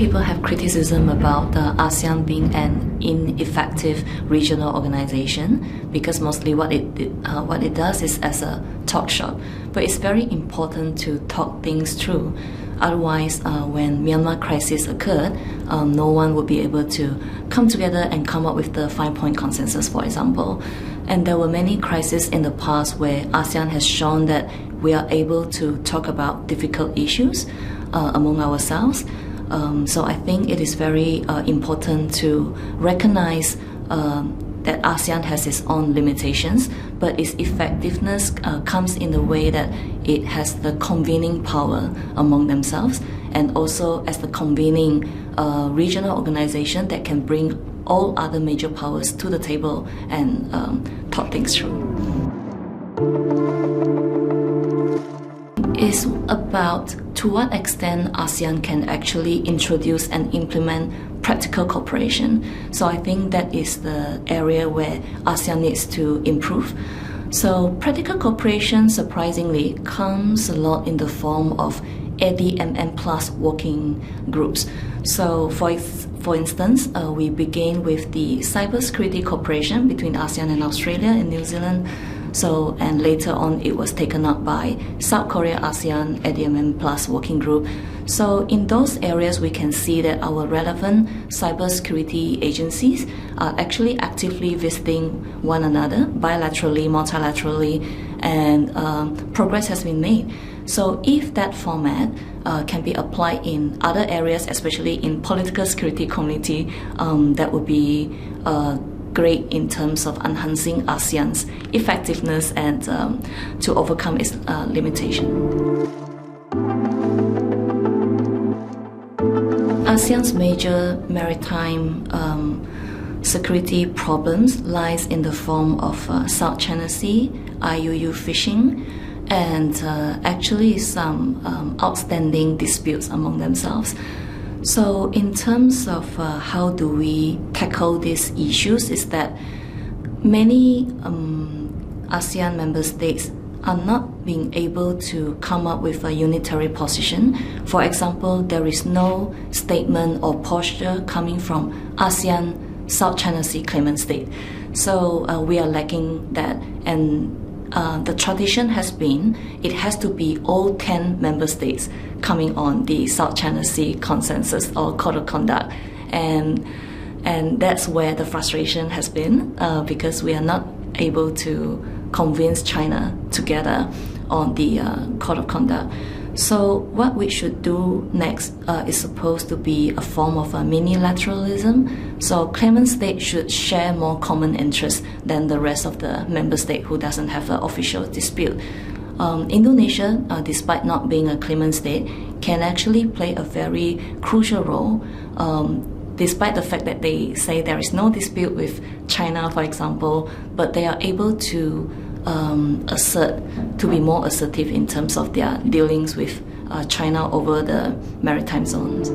people have criticism about the ASEAN being an ineffective regional organization because mostly what it does is as a talk shop. But it's very important to talk things through. Otherwise, when Myanmar crisis occurred, no one would be able to come together and come up with the 5-point consensus, for example. And there were many crises in the past where ASEAN has shown that we are able to talk about difficult issues among ourselves. So I think it is very important to recognize that ASEAN has its own limitations, but its effectiveness comes in the way that it has the convening power among themselves, and also as the convening regional organization that can bring all other major powers to the table and talk things through. It's about to what extent ASEAN can actually introduce and implement practical cooperation. So I think that is the area where ASEAN needs to improve. So practical cooperation, surprisingly, comes a lot in the form of ADMM plus working groups. So for instance, we begin with the cybersecurity cooperation between ASEAN and Australia and New Zealand. So, and later on it was taken up by South Korea ASEAN ADMM Plus working group. So in those areas we can see that our relevant cybersecurity agencies are actually actively visiting one another bilaterally, multilaterally, and progress has been made. So if that format can be applied in other areas, especially in political security community, that would be great in terms of enhancing ASEAN's effectiveness and to overcome its limitation. ASEAN's major maritime security problems lies in the form of South China Sea, IUU fishing, and actually some outstanding disputes among themselves. So in terms of how do we tackle these issues is that many ASEAN member states are not being able to come up with a unitary position. For example, there is no statement or posture coming from ASEAN South China Sea claimant state. So we are lacking that, and the tradition has been it has to be all 10 member states coming on the South China Sea consensus or code of conduct, and that's where the frustration has been because we are not able to convince China together on the code of conduct. So what we should do next is supposed to be a form of a mini-lateralism. So claimant states should share more common interests than the rest of the member state who doesn't have an official dispute. Indonesia, despite not being a claimant state, can actually play a very crucial role despite the fact that they say there is no dispute with China, for example, but they are able to be more assertive in terms of their dealings with China over the maritime zones.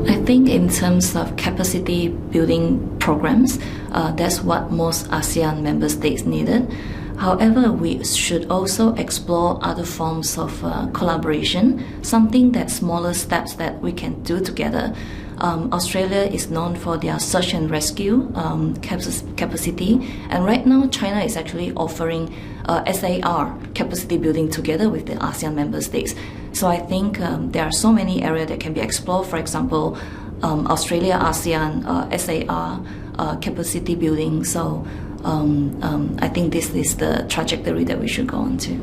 I think in terms of capacity building programs, that's what most ASEAN member states needed. However, we should also explore other forms of collaboration, something that smaller steps that we can do together. Australia is known for their search and rescue capacity, and right now China is actually offering SAR capacity building together with the ASEAN member states. So I think there are so many areas that can be explored. For example, Australia ASEAN SAR capacity building. So I think this is the trajectory that we should go on to.